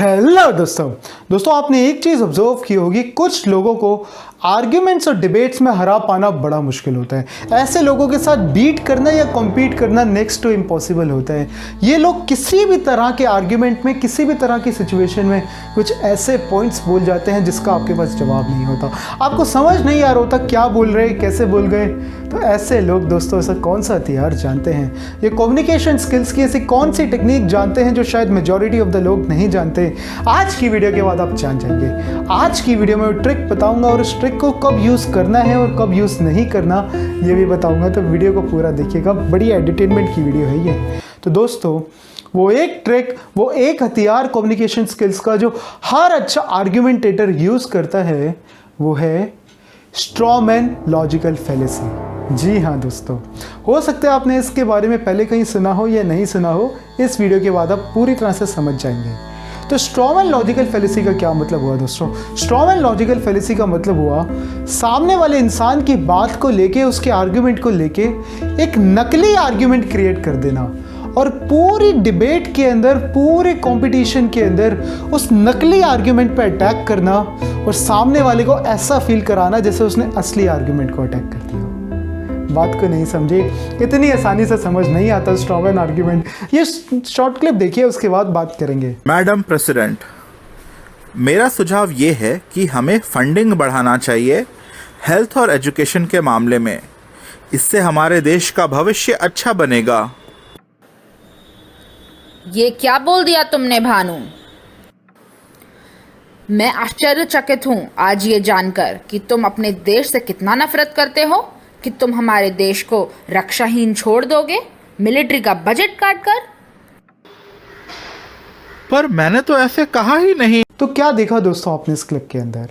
Hello दोस्तों आपने एक चीज़ ऑब्जर्व की होगी, कुछ लोगों को आर्ग्यूमेंट्स और डिबेट्स में हरा पाना बड़ा मुश्किल होता है। ऐसे लोगों के साथ बीट करना या कॉम्पीट करना नेक्स्ट टू इम्पॉसिबल होता है। ये लोग किसी भी तरह के आर्ग्यूमेंट में, किसी भी तरह की सिचुएशन में कुछ ऐसे पॉइंट्स बोल जाते हैं जिसका आपके पास जवाब नहीं होता, आपको समझ नहीं आ रहा होता क्या बोल रहे, कैसे बोल गए। तो ऐसे लोग दोस्तों ऐसा कौन सा हथियार जानते हैं, ये कम्युनिकेशन स्किल्स की ऐसी कौन सी टेक्निक जानते हैं जो शायद मेजॉरिटी ऑफ द लोग नहीं जानते। आज की वीडियो के बाद आप जान जाएंगे। आज की वीडियो में ट्रिक बताऊंगा और उस ट्रिक को कब यूज़ करना है और कब यूज़ नहीं करना ये भी बताऊंगा। तो वीडियो को पूरा देखिएगा, बड़ी एंटरटेनमेंट की वीडियो है ये। तो दोस्तों वो एक ट्रिक, वो एक हथियार कम्युनिकेशन स्किल्स का जो हर अच्छा आर्ग्यूमेंटेटर यूज़ करता है, वो है स्ट्रॉ मैन लॉजिकल फैलेसी। जी हाँ दोस्तों, हो सकता है आपने इसके बारे में पहले कहीं सुना हो या नहीं सुना हो, इस वीडियो के बाद आप पूरी तरह से समझ जाएंगे। तो स्ट्रॉमैन लॉजिकल फैलेसी का क्या मतलब हुआ दोस्तों? स्ट्रॉमैन लॉजिकल फैलेसी का मतलब हुआ सामने वाले इंसान की बात को लेके, उसके आर्ग्यूमेंट को लेके एक नकली आर्ग्यूमेंट क्रिएट कर देना और पूरी डिबेट के अंदर, पूरे कंपटीशन के अंदर उस नकली आर्ग्यूमेंट पे अटैक करना और सामने वाले को ऐसा फील कराना जैसे उसने असली आर्ग्यूमेंट को अटैक कर दिया। बात को नहीं समझे, इतनी आसानी से समझ नहीं आता स्ट्रॉमैन आर्ग्यूमेंट। ये शॉर्ट क्लिप देखिए, उसके बाद बात करेंगे। मैडम प्रेसिडेंट, मेरा सुझाव ये है कि हमें फंडिंग बढ़ाना चाहिए हेल्थ और एजुकेशन के मामले में। इससे हमारे देश का भविष्य अच्छा बनेगा। ये क्या बोल दिया तुमने भानु? मैं आश्चर्यचकित हूँ आज ये जानकर कि तुम अपने देश से कितना नफरत करते हो कि तुम हमारे देश को रक्षाहीन छोड़ दोगे, मिलिट्री का बजट काटकर। पर मैंने तो ऐसे कहा ही नहीं। तो क्या देखा दोस्तों आपने इस क्लिप के अंदर?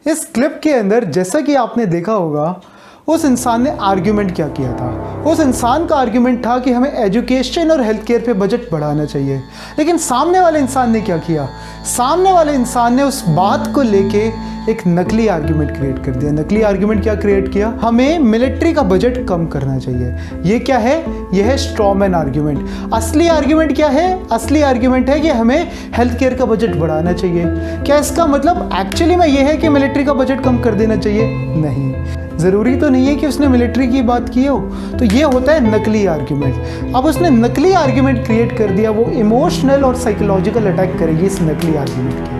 इस क्लिप के अंदर जैसा कि आपने देखा होगा, उस इंसान ने आर्ग्यूमेंट क्या किया था। उस इंसान का आर्ग्यूमेंट था कि हमें एजुकेशन और हेल्थ केयर पे बजट बढ़ाना चाहिए। लेकिन सामने वाले इंसान ने क्या किया? सामने वाले इंसान ने उस बात को लेके एक नकली आर्ग्यूमेंट क्रिएट कर दिया। नकली आर्ग्यूमेंट क्या क्रिएट किया? हमें मिलिट्री का बजट कम करना चाहिए। ये क्या है? यह है स्ट्रॉमैन आर्ग्यूमेंट। असली आर्ग्यूमेंट क्या है? असली आर्ग्यूमेंट है कि हमें हेल्थ केयर का बजट बढ़ाना चाहिए। क्या इसका मतलब एक्चुअली में यह है कि मिलिट्री का बजट कम कर देना चाहिए? नहीं, ज़रूरी तो नहीं है कि उसने मिलिट्री की बात की हो। तो ये होता है नकली आर्ग्यूमेंट। अब उसने नकली आर्ग्यूमेंट क्रिएट कर दिया, वो इमोशनल और साइकोलॉजिकल अटैक करेगी इस नकली आर्ग्यूमेंट के ऊपर।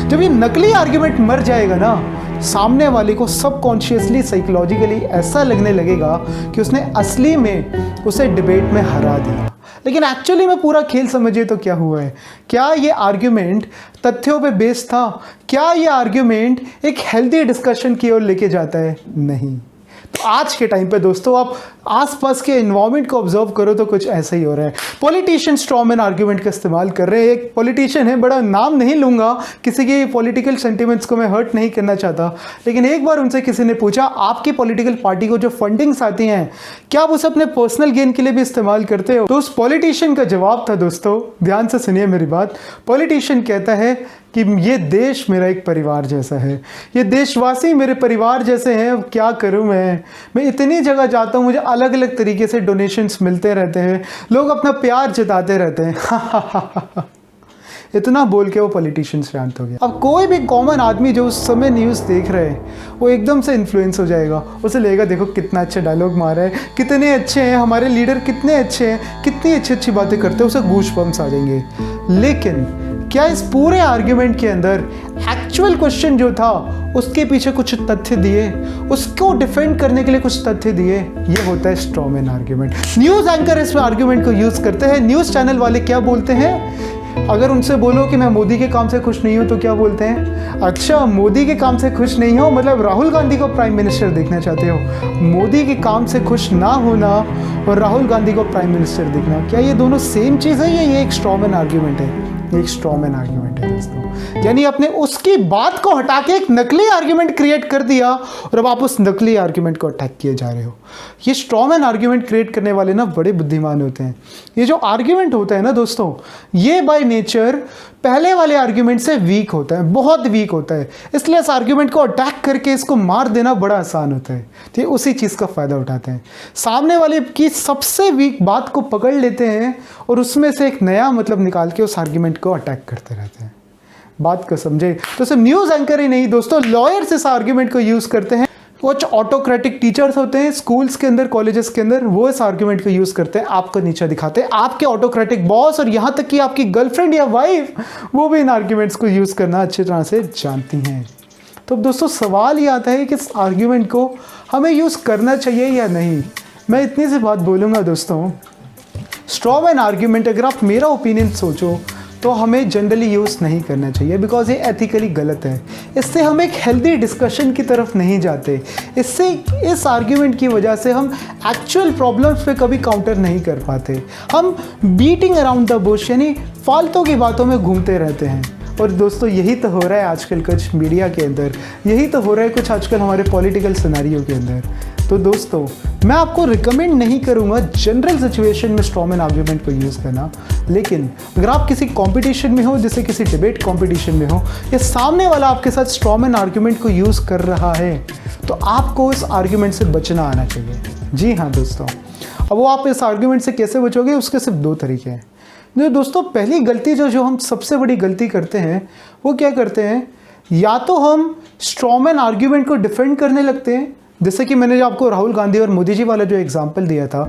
जब ये नकली आर्ग्यूमेंट मर जाएगा ना, सामने वाले को सबकॉन्शियसली, साइकोलॉजिकली ऐसा लगने लगेगा कि उसने असली में उसे डिबेट में हरा दिया। लेकिन एक्चुअली में पूरा खेल समझिए तो क्या हुआ है। क्या ये आर्ग्यूमेंट तथ्यों पे बेस्ड था? क्या ये आर्ग्यूमेंट एक हेल्दी डिस्कशन की ओर लेके जाता है? नहीं। तो आज के टाइम पे दोस्तों आप आसपास के एनवायरनमेंट को ऑब्जर्व करो तो कुछ ऐसा ही हो रहा है। पॉलिटिशियन स्ट्रॉमैन आर्ग्यूमेंट का इस्तेमाल कर रहे हैं। एक पॉलिटिशियन है, बड़ा नाम नहीं लूँगा, किसी की पॉलिटिकल सेंटिमेंट्स को मैं हर्ट नहीं करना चाहता, लेकिन एक बार उनसे किसी ने पूछा, आपकी पॉलिटिकल पार्टी को जो फंडिंग्स आती हैं, क्या आप उसे अपने पर्सनल गेन के लिए भी इस्तेमाल करते हो? तो उस पॉलिटिशियन का जवाब था दोस्तों, ध्यान से सुनिए मेरी बात। पॉलिटिशियन कहता है कि ये देश मेरा एक परिवार जैसा है, ये देशवासी मेरे परिवार जैसे हैं। अब क्या करूं मैं इतनी जगह जाता हूं, मुझे अलग अलग तरीके से डोनेशंस मिलते रहते हैं, लोग अपना प्यार जताते रहते हैं। इतना बोल के वो पॉलिटिशियन शांत हो गया। अब कोई भी कॉमन आदमी जो उस समय न्यूज़ देख रहे हैं, वो एकदम से इन्फ्लुएंस हो जाएगा। उसे लगेगा देखो कितना अच्छा डायलॉग मारा है, कितने अच्छे हैं हमारे लीडर, कितने अच्छे हैं, कितनी अच्छी अच्छी बातें करते हैं, उसे गूज़बम्प्स आ जाएंगे। लेकिन क्या इस पूरे आर्ग्यूमेंट के अंदर एक्चुअल क्वेश्चन जो था उसके पीछे कुछ तथ्य दिए, उसको डिफेंड करने के लिए कुछ तथ्य दिए? ये होता है स्ट्रॉमैन आर्ग्यूमेंट। न्यूज़ एंकर इस आर्ग्यूमेंट को यूज़ करते हैं। न्यूज़ चैनल वाले क्या बोलते हैं? अगर उनसे बोलो कि मैं मोदी के काम से खुश नहीं हूँ तो क्या बोलते हैं? अच्छा, मोदी के काम से खुश नहीं हो मतलब राहुल गांधी को प्राइम मिनिस्टर देखना चाहते हो। मोदी के काम से खुश ना होना और राहुल गांधी को प्राइम मिनिस्टर देखना, क्या ये दोनों सेम चीज़ है या ये एक स्ट्रॉमैन आर्ग्यूमेंट है? एक स्ट्रॉमैन आर्ग्यूमेंट है दोस्तों। यानी आपने उसकी बात को हटा के एक नकली आर्ग्यूमेंट क्रिएट कर दिया और अब आप उस नकली आर्ग्यूमेंट को अटैक किए जा रहे हो। ये स्ट्रॉमैन आर्ग्यूमेंट क्रिएट करने वाले ना बड़े बुद्धिमान होते हैं। ये जो आर्ग्यूमेंट होता है ना दोस्तों, ये बाय नेचर पहले वाले आर्ग्यूमेंट से वीक होता है, बहुत वीक होता है। इसलिए इस आर्ग्यूमेंट को अटैक करके इसको मार देना बड़ा आसान होता है। तो ये उसी चीज़ का फ़ायदा उठाते हैं, सामने वाले की सबसे वीक बात को पकड़ लेते हैं और उसमें से एक नया मतलब निकाल के उस आर्ग्यूमेंट को अटैक करते रहते हैं। बात को समझे। तो सिर्फ न्यूज़ एंकर ही नहीं दोस्तों, लॉयर्स इस आर्ग्यूमेंट को यूज़ करते हैं। कुछ ऑटोक्रेटिक टीचर्स होते हैं स्कूल्स के अंदर, कॉलेजेस के अंदर, वो इस आर्ग्यूमेंट को यूज़ करते हैं, आपको नीचा दिखाते हैं। आपके ऑटोक्रेटिक बॉस और यहाँ तक कि आपकी गर्लफ्रेंड या वाइफ, वो भी इन आर्ग्यूमेंट्स को यूज़ करना अच्छी तरह से जानती हैं। तो दोस्तों सवाल ये आता है कि इस आर्ग्यूमेंट को हमें यूज़ करना चाहिए या नहीं। मैं इतनी सी बात बोलूँगा दोस्तों, स्ट्रॉ मैन आर्ग्यूमेंट अगर आप मेरा ओपिनियन सोचो तो हमें जनरली यूज़ नहीं करना चाहिए, बिकॉज ये एथिकली गलत है। इससे हम एक हेल्दी डिस्कशन की तरफ नहीं जाते। इससे इस आर्ग्यूमेंट की वजह से हम एक्चुअल प्रॉब्लम्स पे कभी काउंटर नहीं कर पाते। हम बीटिंग अराउंड द बुश यानी फालतू की बातों में घूमते रहते हैं। और दोस्तों यही तो हो रहा है आजकल कुछ मीडिया के अंदर, यही तो हो रहा है कुछ आजकल हमारे पॉलिटिकल सिनेरियो के अंदर। तो दोस्तों मैं आपको रिकमेंड नहीं करूंगा जनरल सिचुएशन में स्ट्रॉ मैन आर्ग्यूमेंट को यूज़ करना, लेकिन अगर आप किसी कंपटीशन में हो, जैसे किसी डिबेट कंपटीशन में हो, या सामने वाला आपके साथ स्ट्रॉ मैन आर्ग्यूमेंट को यूज़ कर रहा है, तो आपको इस आर्ग्यूमेंट से बचना आना चाहिए। जी हाँ दोस्तों, अब वो आप इस आर्ग्यूमेंट से कैसे बचोगे, उसके सिर्फ दो तरीके हैं। दोस्तों पहली गलती जो हम सबसे बड़ी गलती करते हैं वो क्या करते हैं, या तो हम स्ट्रॉ मैन आर्ग्यूमेंट को डिफेंड करने लगते हैं। जैसे कि मैंने जो आपको राहुल गांधी और मोदी जी वाला जो एग्जांपल दिया था,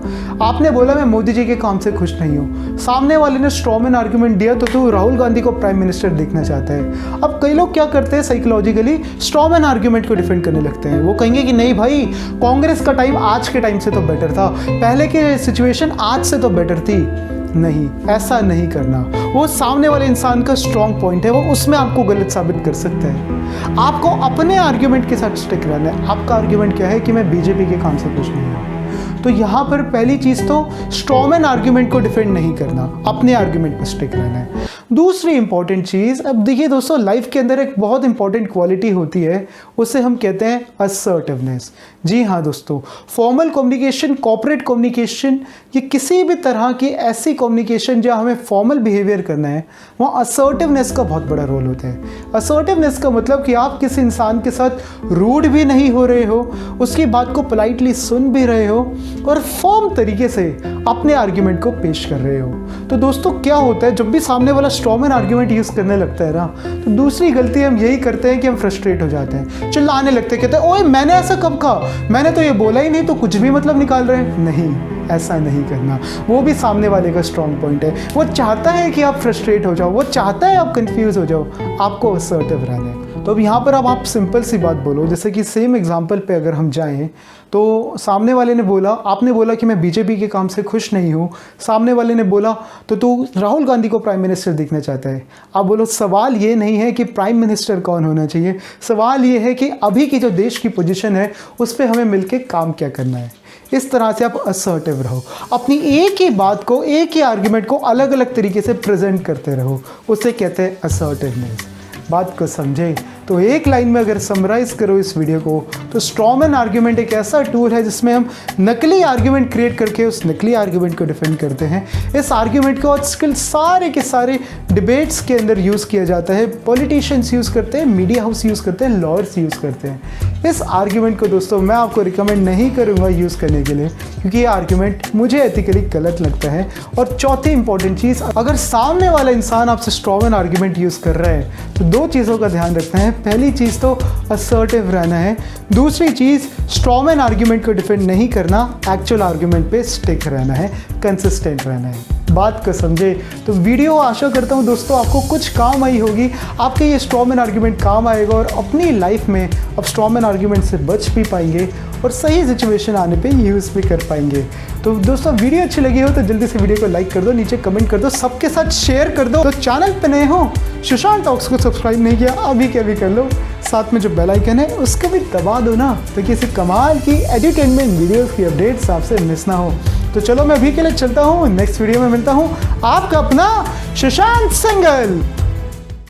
आपने बोला मैं मोदी जी के काम से खुश नहीं हूँ, सामने वाले ने स्ट्रॉ मैन आर्ग्यूमेंट दिया तो तू राहुल गांधी को प्राइम मिनिस्टर देखना चाहता है। अब कई लोग क्या करते हैं, साइकोलॉजिकली स्ट्रॉ मैन आर्ग्यूमेंट को डिफेंड करने लगते हैं। वो कहेंगे कि नहीं भाई, कांग्रेस का टाइम आज के टाइम से तो बेटर था, पहले की सिचुएशन आज से तो बेटर थी। नहीं, ऐसा नहीं करना। वो सामने वाले इंसान का स्ट्रॉन्ग पॉइंट है, वो उसमें आपको गलत साबित कर सकते हैं। आपको अपने आर्ग्यूमेंट के साथ स्टिक रहना है। आपका आर्ग्यूमेंट क्या है कि मैं बीजेपी के काम से खुश नहीं हूँ, तो यहाँ पर पहली चीज़ तो स्ट्रॉ मैन आर्ग्यूमेंट को डिफेंड नहीं करना, अपने आर्ग्यूमेंट पर स्टिक रहना है। दूसरी इंपॉर्टेंट चीज़, अब देखिए दोस्तों लाइफ के अंदर एक बहुत इंपॉर्टेंट क्वालिटी होती है, उसे हम कहते हैं असर्टिवनेस। जी हाँ दोस्तों, फॉर्मल कम्युनिकेशन, कॉर्पोरेट कम्युनिकेशन, ये किसी भी तरह की ऐसी कम्युनिकेशन जहाँ हमें फॉर्मल बिहेवियर करना है, वहाँ असर्टिवनेस का बहुत बड़ा रोल होता है। असर्टिवनेस का मतलब कि आप किसी इंसान के साथ रूड भी नहीं हो रहे हो, उसकी बात को पोलाइटली सुन भी रहे हो और फर्म तरीके से अपने आर्ग्यूमेंट को पेश कर रहे हो। तो दोस्तों क्या होता है, जब भी सामने वाला स्ट्रॉ मैन आर्ग्यूमेंट यूज़ करने लगता है ना, तो दूसरी गलती हम यही करते हैं कि हम फ्रस्ट्रेट हो जाते हैं, चिल्लाने लगते हैं, कहते हैं ओए मैंने ऐसा कब कहा, मैंने तो ये बोला ही नहीं, तो कुछ भी मतलब निकाल रहे हैं। नहीं, ऐसा नहीं करना। वो भी सामने वाले का स्ट्रॉन्ग पॉइंट है। वो चाहता है कि आप फ्रस्ट्रेट हो जाओ, वो चाहता है आप कंफ्यूज हो जाओ, आपको असर्टिव रहना है। तो अब यहाँ पर अब आप सिंपल सी बात बोलो, जैसे कि सेम एग्जांपल पे अगर हम जाएं, तो सामने वाले ने बोला, आपने बोला कि मैं बीजेपी के काम से खुश नहीं हूँ, सामने वाले ने बोला तो तू राहुल गांधी को प्राइम मिनिस्टर देखना चाहता है। आप बोलो सवाल ये नहीं है कि प्राइम मिनिस्टर कौन होना चाहिए, सवाल ये है कि अभी की जो देश की पोजीशन है उस पर हमें मिलकर काम क्या करना है। इस तरह से आप असर्टिव रहो, अपनी एक ही बात को, एक ही आर्ग्यूमेंट को अलग अलग तरीके से प्रेजेंट करते रहो, उसे कहते हैं असर्टिवनेस। बात को समझे तो एक लाइन में अगर समराइज करो इस वीडियो को, तो स्ट्रॉ मैन आर्ग्यूमेंट एक ऐसा टूल है जिसमें हम नकली आर्ग्यूमेंट क्रिएट करके उस नकली आर्ग्यूमेंट को डिफेंड करते हैं। इस आर्ग्यूमेंट को आजकल सारे के सारे डिबेट्स के अंदर यूज़ किया जाता है, पॉलिटिशियंस यूज़ करते हैं, मीडिया हाउस यूज़ करते हैं, लॉयर्स यूज़ करते हैं। इस आर्ग्यूमेंट को दोस्तों मैं आपको रिकमेंड नहीं करूँगा यूज़ करने के लिए, क्योंकि ये आर्ग्यूमेंट मुझे एथिकली गलत लगता है। और चौथी इंपॉर्टेंट चीज़, अगर सामने वाला इंसान आपसे स्ट्रॉ मैन आर्ग्यूमेंट यूज़ कर रहा है तो दो चीज़ों का ध्यान रखना है। पहली चीज़ तो असर्टिव रहना है, दूसरी चीज़ स्ट्रॉ मैन आर्ग्यूमेंट को डिफेंड नहीं करना, एक्चुअल आर्ग्यूमेंट पे स्टिक रहना है, कंसिस्टेंट रहना है। बात को समझे तो वीडियो आशा करता हूँ दोस्तों आपको कुछ काम आई होगी, आपके ये स्ट्रॉ मैन आर्ग्यूमेंट काम आएगा और अपनी लाइफ में अब स्ट्रॉ मैन आर्ग्यूमेंट से बच भी पाएंगे और सही सिचुएशन आने पे यूज़ भी कर पाएंगे। तो दोस्तों वीडियो अच्छी लगी हो तो जल्दी से वीडियो को लाइक कर दो, नीचे कमेंट कर दो, सबके साथ शेयर कर दो। तो चैनल पे नए हो, सुशांत टॉक्स को सब्सक्राइब नहीं किया, अभी के अभी कर लो, साथ में जो बेल आइकन है उसको भी दबा दो ना, तो किसी कमाल की एंटरटेनमेंट वीडियोस की अपडेट्स आपसे मिस ना हो। तो चलो मैं अभी के लिए चलता हूँ, नेक्स्ट वीडियो में मिलता हूँ, आपका अपना सुशांत सिंगल।